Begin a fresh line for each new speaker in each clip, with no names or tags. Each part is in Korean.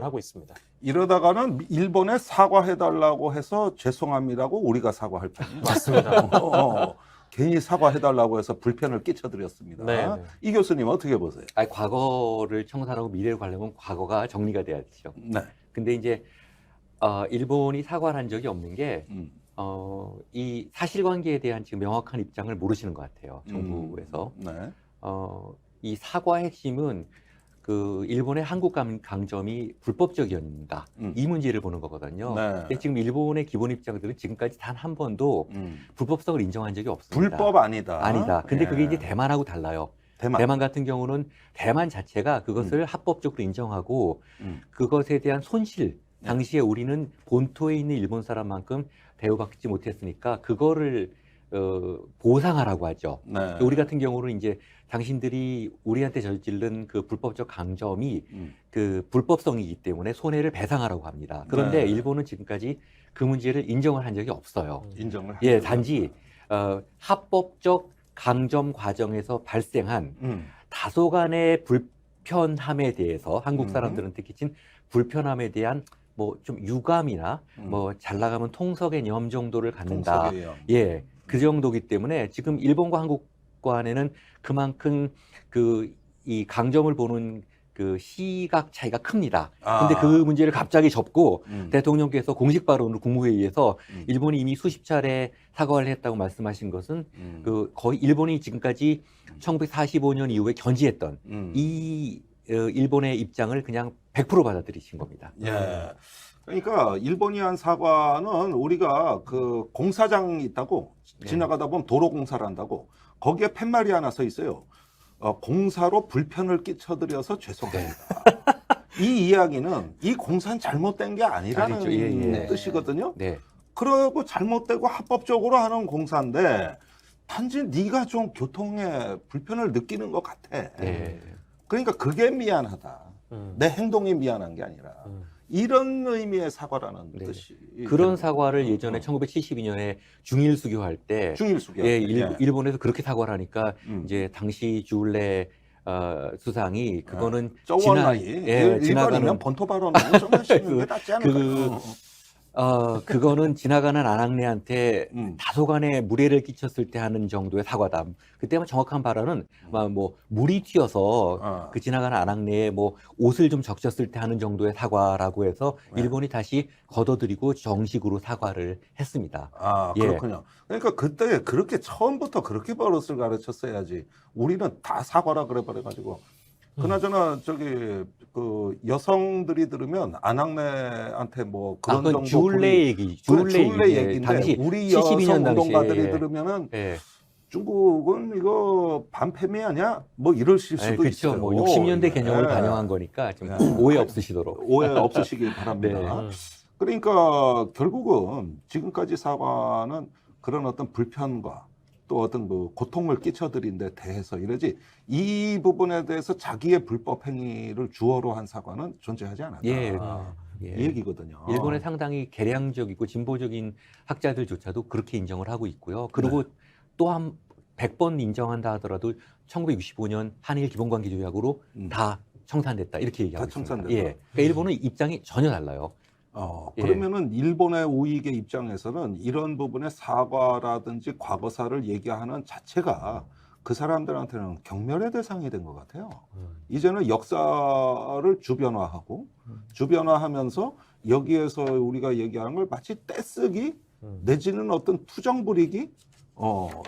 하고 있습니다.
이러다가는 일본에 사과해달라고 해서 죄송합니다고 우리가 사과할 판이에요.
맞습니다.
괜히 사과해달라고 해서 불편을 끼쳐드렸습니다.
네, 네.
이 교수님 어떻게 보세요?
아니, 과거를 청산하고 미래를 가려면 과거가 정리가 돼야죠.
네.
근데 이제 일본이 사과를 한 적이 없는 게 이 사실관계에 대한 지금 명확한 입장을 모르시는 것 같아요. 정부에서.
네.
이 사과의 핵심은 그 일본의 한국 강점이 불법적이었는가 이 문제를 보는 거거든요.
네.
근데 지금 일본의 기본 입장들은 지금까지 단 한 번도 불법성을 인정한 적이 없습니다.
불법 아니다.
아니다. 근데
예.
그게 이제 대만하고 달라요. 대만 같은 경우는 대만 자체가 그것을 합법적으로 인정하고 그것에 대한 손실, 당시에 우리는 본토에 있는 일본 사람만큼 대우받지 못했으니까 그거를 보상하라고 하죠.
네.
우리 같은 경우는 이제 당신들이 우리한테 저지른 그 불법적 강점이 그 불법성이기 때문에 손해를 배상하라고 합니다. 그런데
네.
일본은 지금까지 그 문제를 인정을 한 적이 없어요.
인정을
예,
하죠.
단지 합법적 강점 과정에서 발생한 다소간의 불편함에 대해서 한국 사람들은 특히 불편함에 대한 뭐 좀 유감이나 뭐 잘 나가면 통석의 염 정도를 갖는다.
통속의 염.
예, 그 정도기 때문에 지금 일본과 한국 간에는 그만큼 그 이 강점을 보는 그 시각 차이가 큽니다. 근데 그 문제를 갑자기 접고 대통령께서 공식 발언으로 국무회의에서 일본이 이미 수십 차례 사과를 했다고 말씀하신 것은 그 거의 일본이 지금까지 1945년 이후에 견지했던 이 일본의 입장을 그냥 100% 받아들이신 겁니다.
예. 그러니까 일본이 한 사과는 우리가 그 공사장이 있다고 지나가다 보면 도로 공사를 한다고 거기에 팻말이 하나 써 있어요. 공사로 불편을 끼쳐드려서 죄송합니다. 이 이야기는 이 공사는 잘못된 게 아니라는
그렇죠. 예.
뜻이거든요.
네.
그러고 잘못되고 합법적으로 하는 공사인데 단지 네가 좀 교통에 불편을 느끼는 것 같아.
네.
그러니까 그게 미안하다. 내 행동이 미안한 게 아니라 이런 의미의 사과라는
네.
뜻이.
그런 사과를 예전에 1972년에 중일수교할 때
중일수교.
예, 일본에서 그렇게 사과를 하니까 이제 당시 주울레 수상이 그거는
저원나이
지나가는
일반이면 번토 발언은 좀 하시는 게 낫지 않을까.
그거는 지나가는 아낙네한테 다소간의 무례를 끼쳤을 때 하는 정도의 사과다. 그때만 정확한 발언은 뭐 물이 튀어서 그 지나가는 아낙네에 뭐 옷을 좀 적셨을 때 하는 정도의 사과라고 해서 일본이 다시 걷어들이고 정식으로 사과를 했습니다.
그렇군요. 그러니까 그때 그렇게 처음부터 그렇게 버릇을 가르쳤어야지. 우리는 다 사과라 그래 버려가지고. 그나저나 저기 그 여성들이 들으면 아낙네한테 뭐 그런 정도
주울레 얘기,
주울레 얘기인데
당시
우리
72년
여성
당시에
운동가들이 들으면은 중국은 이거 반패미 아니야? 뭐 이러실 수도
그렇죠.
있어요.
뭐 60년대 개념을 반영한 거니까 좀 오해 없으시도록.
오해 없으시길 바랍니다. 그러니까 결국은 지금까지 사과는 그런 어떤 불편과 또 어떤 그 고통을 끼쳐드린 데 대해서 이러지 이 부분에 대해서 자기의 불법 행위를 주어로 한 사과는 존재하지 않았다. 이 얘기거든요.
일본의 상당히 개량적이고 진보적인 학자들조차도 그렇게 인정을 하고 있고요. 그리고 또한 100번 인정한다 하더라도 1965년 한일 기본관계 조약으로 다 청산됐다 이렇게 얘기하고 있습니다. 그러니까 일본은 입장이 전혀 달라요.
그러면은 일본의 우익의 입장에서는 이런 부분의 사과라든지 과거사를 얘기하는 자체가 그 사람들한테는 경멸의 대상이 된 것 같아요. 이제는 역사를 주변화하고 주변화하면서 여기에서 우리가 얘기하는 걸 마치 떼쓰기 내지는 어떤 투정 부리기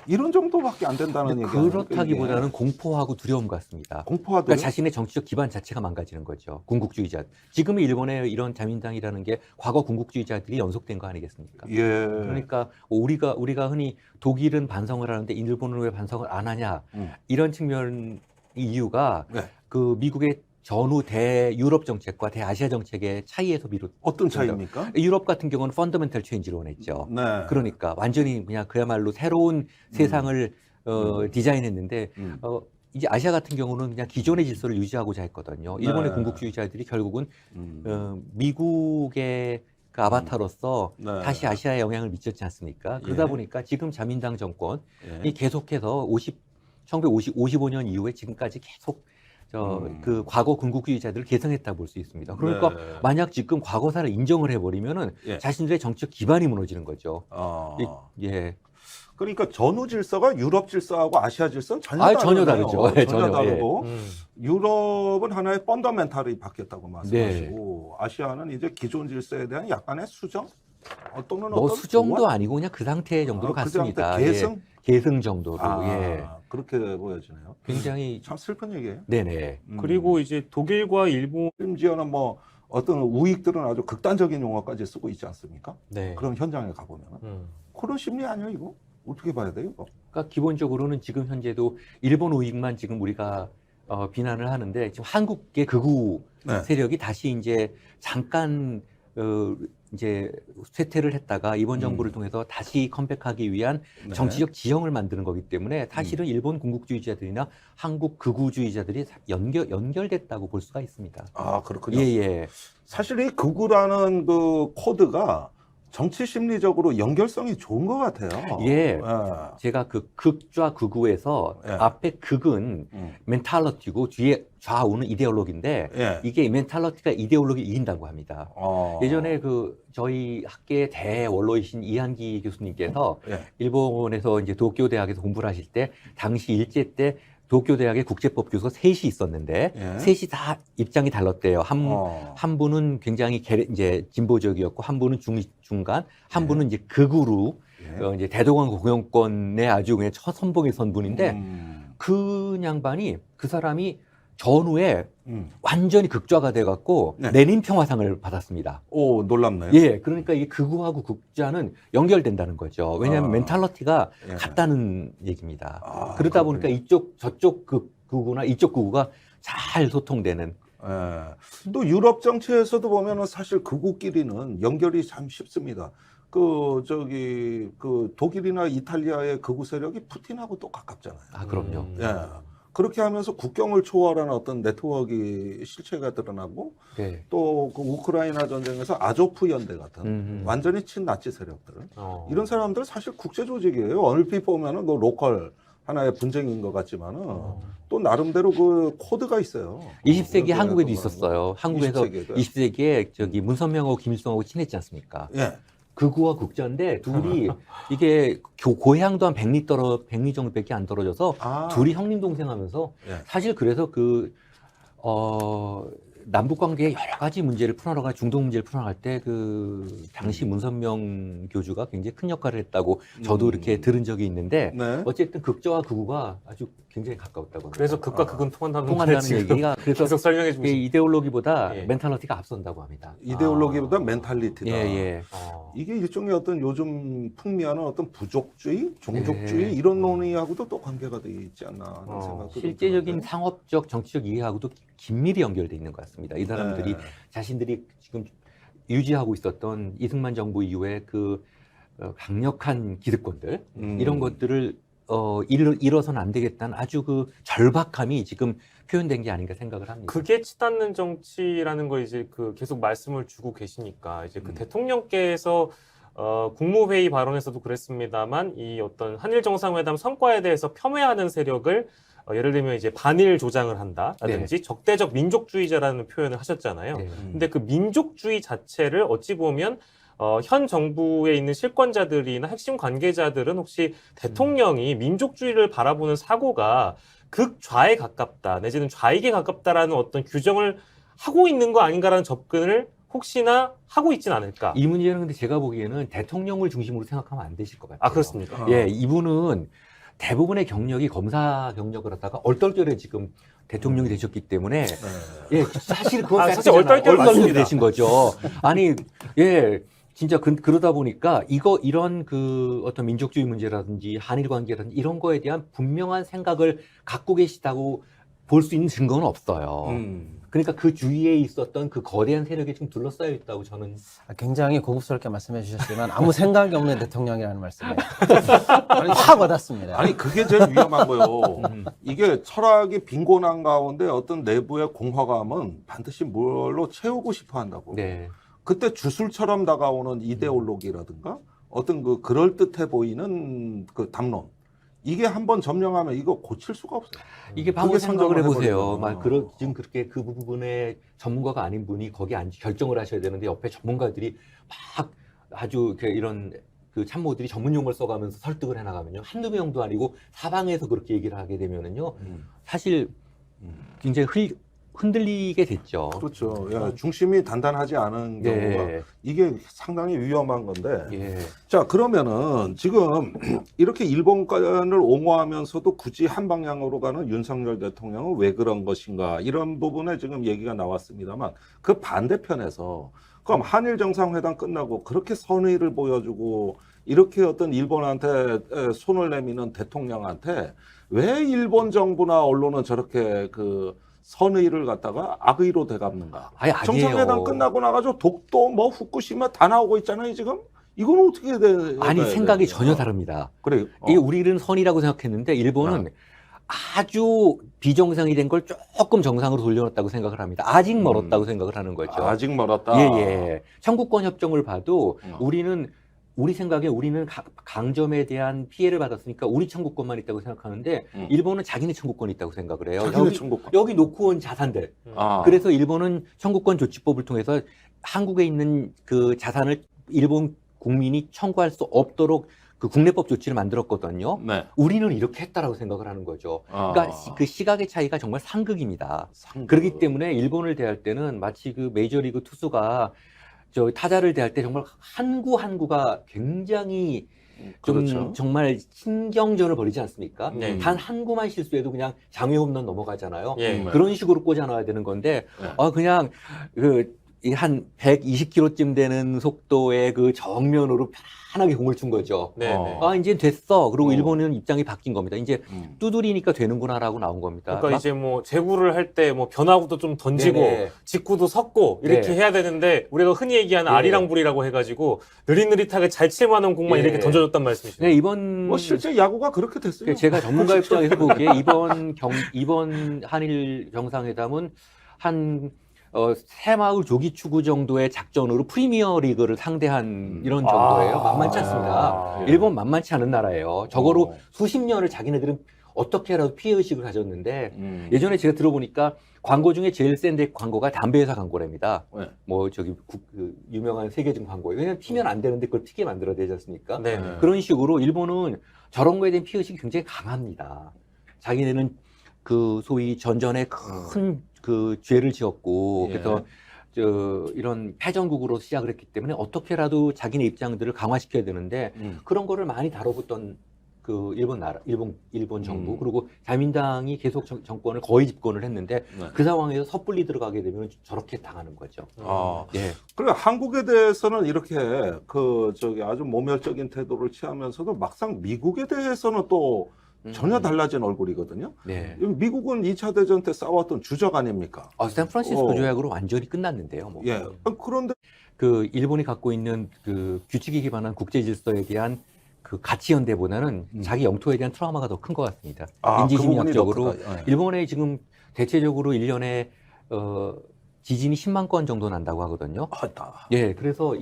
이런 정도밖에 안 된다는 얘기예요.
그렇다기보다는 공포하고 두려움 같습니다.
공포하고
그러니까 자신의 정치적 기반 자체가 망가지는 거죠. 군국주의자. 지금 일본의 이런 자민당이라는 게 과거 군국주의자들이 연속된 거 아니겠습니까? 그러니까 우리가 흔히 독일은 반성을 하는데 일본은 왜 반성을 안 하냐 이런 측면 이유가 그 미국의 전후 대유럽 정책과 대아시아 정책의 차이에서 비롯.
어떤 차이입니까?
유럽 같은 경우는 펀더멘털 체인지를 원했죠. 그러니까 완전히 그냥 그야말로 새로운 세상을 디자인했는데 이제 아시아 같은 경우는 그냥 기존의 질서를 유지하고자 했거든요. 일본의 군국주의자들이 결국은 미국의 그 아바타로서 다시 아시아에 영향을 미쳤지 않습니까? 그러다 보니까 지금 자민당 정권이 계속해서 1955년 이후에 지금까지 계속 그 과거 군국주의자들을 계승했다 볼 수 있습니다. 그러니까
네.
만약 지금 과거사를 인정을 해버리면은
예.
자신들의 정치적 기반이 무너지는 거죠.
아,
예.
그러니까 전후 질서가 유럽 질서하고 아시아 질서는 전혀
전혀
다르네요.
다르죠. 예,
전혀
전혀,
다르고 유럽은 하나의 펀더멘탈이 바뀌었다고 말씀하시고
네.
아시아는 이제 기존 질서에 대한 약간의 수정 또는
뭐
어떤
수정도
보완?
아니고 그냥 그 상태 정도로
그
갔습니다.
상태 계승?
계승 정도로.
아,
예.
그렇게 보여지네요.
굉장히
참 슬픈 얘기예요.
네네.
그리고 이제 독일과 일본
심지어는 뭐 어떤 우익들은 아주 극단적인 용어까지 쓰고 있지 않습니까?
네.
그런 현장에 가보면 그런 심리 아니에요 이거? 어떻게 봐야 돼요 이거?
그러니까 기본적으로는 지금 현재도 일본 우익만 지금 우리가 비난을 하는데 지금 한국의 극우
네.
세력이 다시 이제 잠깐 이제 쇠퇴를 했다가 이번 정부를 통해서 다시 컴백하기 위한
네.
정치적 지형을 만드는 거기 때문에 사실은 일본 군국주의자들이나 한국 극우주의자들이 연결됐다고 볼 수가 있습니다.
아 그렇군요.
예.
사실 이 극우라는 그 코드가 정치 심리적으로 연결성이 좋은 것 같아요.
예.
예.
제가 그 극좌 극우에서
예.
앞에 극은 멘탈러티고 뒤에 좌우는 이데올로기인데
예.
이게 멘탈러티가 이데올로기를 이긴다고 합니다. 예전에 그 저희 학계의 대원로이신 이한기 교수님께서
예.
일본에서 이제 도쿄 대학에서 공부를 하실 때 당시 일제 때 도쿄 대학의 국제법 교수가 셋이 있었는데
예.
셋이 다 입장이 달랐대요. 한 분은 굉장히 이제 진보적이었고 한 분은 중간, 한
예.
분은 이제 극우로
예.
이제 대동강 공영권의 아주 그냥 첫 선봉에 선 분인데 그 양반이 그 사람이 전후에 완전히 극좌가 돼갖고
네.
레닌 평화상을 받았습니다.
오 놀랍네요.
예, 그러니까 이게 극우하고 극좌는 연결된다는 거죠. 왜냐하면 멘탈러티가
예.
같다는 얘기입니다.
아,
그러다
그렇군요.
보니까 저쪽 극우나 이쪽 극우가 잘 소통되는.
예. 또 유럽 정치에서도 보면은 사실 극우끼리는 연결이 참 쉽습니다. 그 독일이나 이탈리아의 극우 세력이 푸틴하고 또 가깝잖아요.
아, 그럼요.
예. 그렇게 하면서 국경을 초월하는 어떤 네트워크 실체가 드러나고
네.
또 그 우크라이나 전쟁에서 아조프 연대 같은 완전히 친나치 세력들 이런 사람들 사실 국제 조직이에요. 얼핏 보면은 그 로컬 하나의 분쟁인 것 같지만은 또 나름대로 그 코드가 있어요.
20세기
그런
한국에도
거는.
있었어요. 한국에서
20세기에도.
20세기에 저기 문선명하고 김일성하고 친했지 않습니까?
예.
극우와 극좌인데 둘이 이게 고향도 한 100리 정도밖에 안 떨어져서
아.
둘이 형님 동생 하면서
예.
사실 그래서 남북 관계의 여러 가지 문제를 풀어나가 중동 문제를 풀어나갈 때 그 당시 문선명 교주가 굉장히 큰 역할을 했다고 저도 이렇게 들은 적이 있는데
네.
어쨌든 극좌와 극우가 아주 굉장히 가까웠다고 합니다.
그래서 극과 극은
통한다는
지금
얘기가 그래서
계속 설명해 주고
이게 이데올로기보다
예.
멘탈러티가 앞선다고 합니다.
이데올로기보다 멘탈리티다.
예.
이게 일종의 어떤 요즘 풍미하는 어떤 부족주의, 종족주의
예.
이런 논의하고도 또 관계가 돼 있지 않나 하는 생각도 좀
실제적인
드는데.
상업적, 정치적 이해하고도 긴밀히 연결돼 있는 것 같습니다. 이 사람들이
네. 자신들이
지금 유지하고 있었던 이승만 정부 이후에 그 강력한 기득권들 이런 것들을 잃어서는 안 되겠다는 아주 그 절박함이 지금 표현된 게 아닌가 생각을 합니다.
극에 치닫는 정치라는 거 이제 그 계속 말씀을 주고 계시니까 이제 그 대통령께서 국무회의 발언에서도 그랬습니다만 이 어떤 한일 정상회담 성과에 대해서 폄훼하는 세력을 예를 들면 이제 반일 조장을 한다라든지 적대적 민족주의자라는 표현을 하셨잖아요.
네.
근데 그 민족주의 자체를 어찌 보면 현 정부에 있는 실권자들이나 핵심 관계자들은 혹시 대통령이 민족주의를 바라보는 사고가 극좌에 가깝다 내지는 좌익에 가깝다라는 어떤 규정을 하고 있는 거 아닌가라는 접근을 혹시나 하고 있진 않을까?
이 문제는 근데 제가 보기에는 대통령을 중심으로 생각하면 안 되실 것 같아요.
아 그렇습니까?
예, 이분은 대부분의 경력이 검사 경력을 하다가 얼떨결에 지금 대통령이 되셨기 때문에 예, 사실 그건
사실 얼떨결 맞습니다.
되신 거죠. 아니, 예. 진짜 그러다 보니까 이런 그 어떤 민족주의 문제라든지 한일 관계라든지 이런 거에 대한 분명한 생각을 갖고 계시다고 볼 수 있는 증거는 없어요. 그러니까 그 주위에 있었던 그 거대한 세력이 좀 둘러싸여 있다고 저는.
굉장히 고급스럽게 말씀해 주셨지만 아무 생각이 없는 대통령이라는 말씀에 확 와닿습니다.
아니 그게 제일 위험한 거예요. 이게 철학이 빈곤한 가운데 어떤 내부의 공허감은 반드시 뭘로 채우고 싶어 한다고.
네.
그때 주술처럼 다가오는 이데올로기라든가 어떤 그 그럴듯해 보이는 그 담론 이게 한번 점령하면 이거 고칠 수가 없어요.
이게 방금
그게
생각을
상정을
해보세요.
해버리면.
막 지금 그렇게 그 부분에 전문가가 아닌 분이 거기 결정을 하셔야 되는데 옆에 전문가들이 막 아주 이런 그 참모들이 전문 용어를 써가면서 설득을 해나가면요. 한두 명도 아니고 사방에서 그렇게 얘기를 하게 되면은요. 사실 굉장히 흔들리게 됐죠.
그렇죠. 야, 중심이 단단하지 않은 경우가
예.
이게 상당히 위험한 건데.
예.
자, 그러면은 지금 이렇게 일본권을 옹호하면서도 굳이 한 방향으로 가는 윤석열 대통령은 왜 그런 것인가 이런 부분에 지금 얘기가 나왔습니다만 그 반대편에서 그럼 한일 정상회담 끝나고 그렇게 선의를 보여주고 이렇게 어떤 일본한테 손을 내미는 대통령한테 왜 일본 정부나 언론은 저렇게 그 선의를 갖다가 악의로 되갚는가?
아니, 아니에요.
정상회담 끝나고 나가지고 독도 뭐 후쿠시마 다 나오고 있잖아요 지금. 이건 어떻게 돼?
아니 생각이 전혀 다릅니다.
그래.
이게 우리는 선이라고 생각했는데 일본은 아주 비정상이 된 걸 조금 정상으로 돌려놨다고 생각을 합니다. 아직 멀었다고 생각을 하는 거죠.
아직 멀었다.
예. 청구권 협정을 봐도 우리 생각에 우리는 강점에 대한 피해를 받았으니까 우리 청구권만 있다고 생각하는데 일본은 자기네 청구권이 있다고 생각을 해요.
자기네 청구권.
여기 놓고 온 자산들. 그래서 일본은 청구권 조치법을 통해서 한국에 있는 그 자산을 일본 국민이 청구할 수 없도록 그 국내법 조치를 만들었거든요.
네.
우리는 이렇게 했다라고 생각을 하는 거죠. 그러니까 그 시각의 차이가 정말 상극입니다.
상극.
그렇기 때문에 일본을 대할 때는 마치 그 메이저리그 투수가 저 타자를 대할 때 정말 한 구 한 구가 굉장히 좀
그렇죠.
정말 신경전을 벌이지 않습니까?
네.
단 한 구만 실수해도 그냥 장외 홈런 넘어가잖아요.
예.
그런 식으로 꽂아놔야 되는 건데
네.
그냥 한 120km쯤 되는 속도의 그 정면으로 편하게 공을 준 거죠.
네.
이제 됐어. 그리고 일본은 입장이 바뀐 겁니다. 이제 두드리니까 되는구나라고 나온 겁니다.
그러니까 이제 뭐 제구를 할 때 뭐 변화구도 좀 던지고
네네.
직구도 섞고 이렇게
네.
해야 되는데 우리가 흔히 얘기하는
네.
아리랑불이라고 해가지고 느릿느릿하게 잘 칠만한 공만
네.
이렇게 던져줬단 말씀이시죠.
네, 이번
뭐 실제 야구가 그렇게 됐어요.
제가 전문가 입장에서 보기에 이번 한일 정상회담은 한 새마을 조기 추구 정도의 작전으로 프리미어 리그를 상대한 이런 정도예요. 만만치 않습니다.
예.
일본 만만치 않은 나라예요. 저거로 수십 년을 자기네들은 어떻게라도 피해의식을 가졌는데 예전에 제가 들어보니까 광고 중에 제일 센 광고가 담배 회사 광고랍니다.
네.
뭐 그 유명한 세계적 광고예요. 왜냐면 피면 안 되는데 그걸 피게 만들어야 되지 않습니까?
네.
그런 식으로 일본은 저런 거에 대한 피해의식이 굉장히 강합니다. 자기네는 그 소위 전전에 큰 그 죄를 지었고
예.
그래서 이런 패전국으로 시작을 했기 때문에 어떻게라도 자기네 입장들을 강화시켜야 되는데 그런 거를 많이 다뤄봤던 그 일본 정부 그리고 자민당이 계속 정권을 거의 집권을 했는데
네.
그 상황에서 섣불리 들어가게 되면 저렇게 당하는 거죠. 예.
그리고 한국에 대해서는 이렇게 아주 모멸적인 태도를 취하면서도 막상 미국에 대해서는 또 전혀 달라진 얼굴이거든요.
네.
미국은 2차 대전 때 싸웠던 주적 아닙니까?
샌프란시스코 조약으로 완전히 끝났는데요. 뭐.
예. 그런데
그 일본이 갖고 있는 그 규칙에 기반한 국제 질서에 대한 그 가치 연대보다는 자기 영토에 대한 트라우마가 더 큰 것 같습니다. 인지심리학적으로
그 부분이 더 크다. 예.
일본에 지금 대체적으로 1년에 지진이 10만 건 정도 난다고 하거든요. 예, 그래서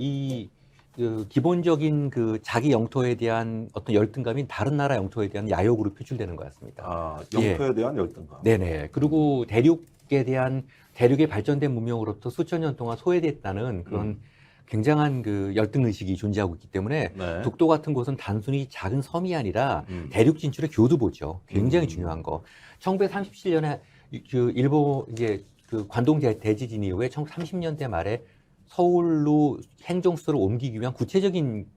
그 기본적인 그 자기 영토에 대한 어떤 열등감이 다른 나라 영토에 대한 야욕으로 표출되는 것 같습니다.
영토에 대한 열등감.
네네. 그리고 대륙의 발전된 문명으로부터 수천 년 동안 소외됐다는 그런 굉장한 그 열등 의식이 존재하고 있기 때문에
네.
독도 같은 곳은 단순히 작은 섬이 아니라 대륙 진출의 교두보죠. 굉장히 중요한 거. 1937년에 그 일본 이제 그 관동 대지진 이후에 1930년대 말에 서울로 행정수도를 옮기기 위한 구체적인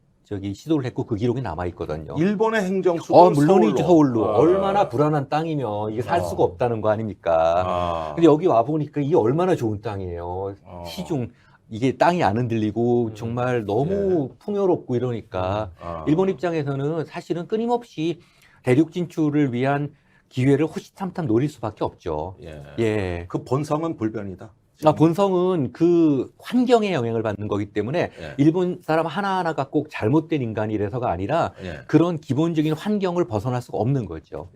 시도를 했고 그 기록이 남아 있거든요.
일본의 행정수도
물론이죠. 서울로. 얼마나 불안한 땅이면 이게 살 수가 없다는 거 아닙니까? 근데 여기 와 보니까 이게 얼마나 좋은 땅이에요. 시중 이게 땅이 안 흔들리고 정말 너무 풍요롭고 이러니까 일본 입장에서는 사실은 끊임없이 대륙 진출을 위한 기회를 호시탐탐 노릴 수밖에 없죠. 예.
그 본성은 불변이다.
본성은 그 환경에 영향을 받는 거기 때문에 일본 사람 하나하나가 꼭 잘못된 인간이라서가 아니라 그런 기본적인 환경을 벗어날 수가 없는 거죠.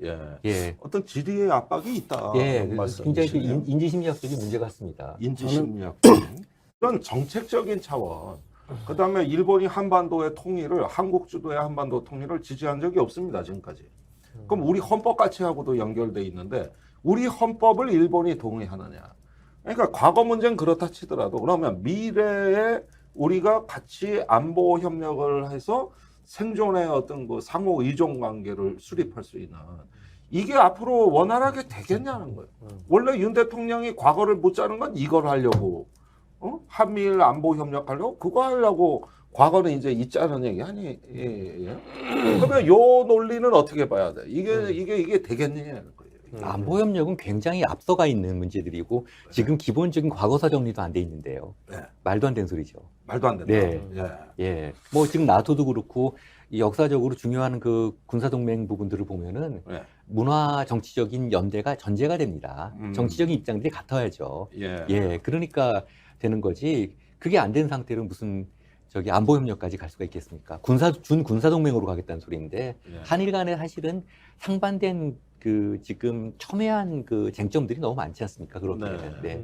예.
어떤 지리의 압박이 있다.
예. 굉장히 인지심리학적인 문제 같습니다.
인지심리학. 이런 정책적인 차원. 그다음에 일본이 한반도의 통일을 한국 주도의 한반도 통일을 지지한 적이 없습니다. 지금까지. 그럼 우리 헌법 가치하고도 연결돼 있는데 우리 헌법을 일본이 동의하느냐? 그러니까 과거 문제는 그렇다 치더라도 그러면 미래에 우리가 같이 안보 협력을 해서 생존의 어떤 그 상호 의존 관계를 수립할 수 있는 이게 앞으로 원활하게 되겠냐는 거예요. 원래 윤 대통령이 과거를 묻자는 건 이걸 하려고, 한미일 안보 협력하려고 그거 하려고 과거는 이제 있자는 얘기 아니? 예. 그러면 요 논리는 어떻게 봐야 돼? 이게 되겠느냐는 거예요.
안보 협력은 굉장히 앞서가 있는 문제들이고 지금 기본적인 과거사 정리도 안 돼 있는데요.
네.
말도 안 되는 소리죠.
말도 안 된다.
네.
예.
예. 뭐 지금 나토도 그렇고 이 역사적으로 중요한 그 군사동맹 부분들을 보면은
네.
문화 정치적인 연대가 전제가 됩니다.
음.
정치적인 입장들이 같아야죠.
예.
예. 그러니까 되는 거지. 그게 안 된 상태로 무슨 저기 안보 협력까지 갈 수가 있겠습니까? 준 군사 동맹으로 가겠다는 소리인데
예.
한일 간에 사실은 상반된 그 지금 첨예한 그 쟁점들이 너무 많지 않습니까? 그렇게는. 네.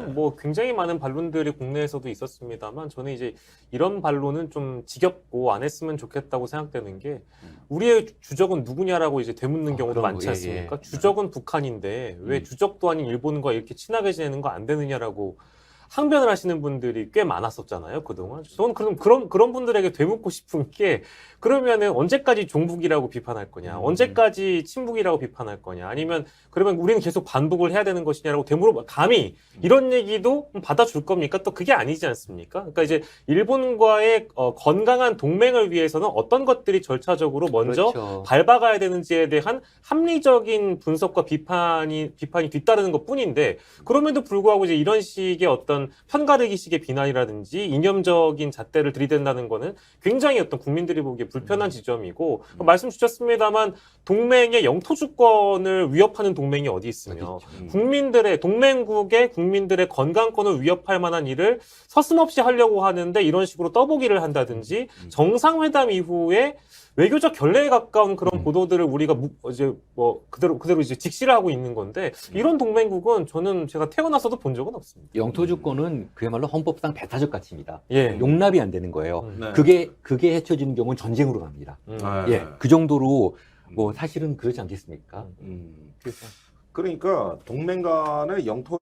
뭐 굉장히 많은 반론들이 국내에서도 있었습니다만 저는 이제 이런 반론은 좀 지겹고 안 했으면 좋겠다고 생각되는 게 우리의 주적은 누구냐라고 이제 되묻는 경우도
그런
많지
거, 예,
않습니까?
예.
주적은 북한인데 왜 주적도 아닌 일본과 이렇게 친하게 지내는 거 안 되느냐라고 항변을 하시는 분들이 꽤 많았었잖아요, 그동안. 저는 그런 분들에게 되묻고 싶은 게, 그러면은 언제까지 종북이라고 비판할 거냐, 언제까지 친북이라고 비판할 거냐, 아니면 그러면 우리는 계속 반북을 해야 되는 것이냐라고 되물어, 감히 이런 얘기도 받아줄 겁니까? 또 그게 아니지 않습니까? 그러니까 이제 일본과의 건강한 동맹을 위해서는 어떤 것들이 절차적으로 먼저
그렇죠.
밟아가야 되는지에 대한 합리적인 분석과 비판이 뒤따르는 것 뿐인데, 그럼에도 불구하고 이제 이런 식의 어떤 편가르기식의 비난이라든지 이념적인 잣대를 들이댄다는 거는 굉장히 어떤 국민들이 보기에 불편한 지점이고, 말씀 주셨습니다만 동맹의 영토 주권을 위협하는 동맹이 어디 있으며 국민들의 동맹국의 국민들의 건강권을 위협할 만한 일을 서슴없이 하려고 하는데 이런 식으로 떠보기를 한다든지 정상회담 이후에 외교적 결례에 가까운 그런 보도들을 우리가 이제 뭐 그대로 이제 직시를 하고 있는 건데 이런 동맹국은 저는 제가 태어나서도 본 적은 없습니다.
영토 주권은 그야말로 헌법상 배타적 가치입니다.
예.
용납이 안 되는 거예요.
네.
그게 헤쳐지는 경우는 전쟁으로 갑니다.
네.
예, 그 정도로 뭐 사실은 그렇지 않겠습니까?
음.
그래서
그러니까 동맹 간의 영토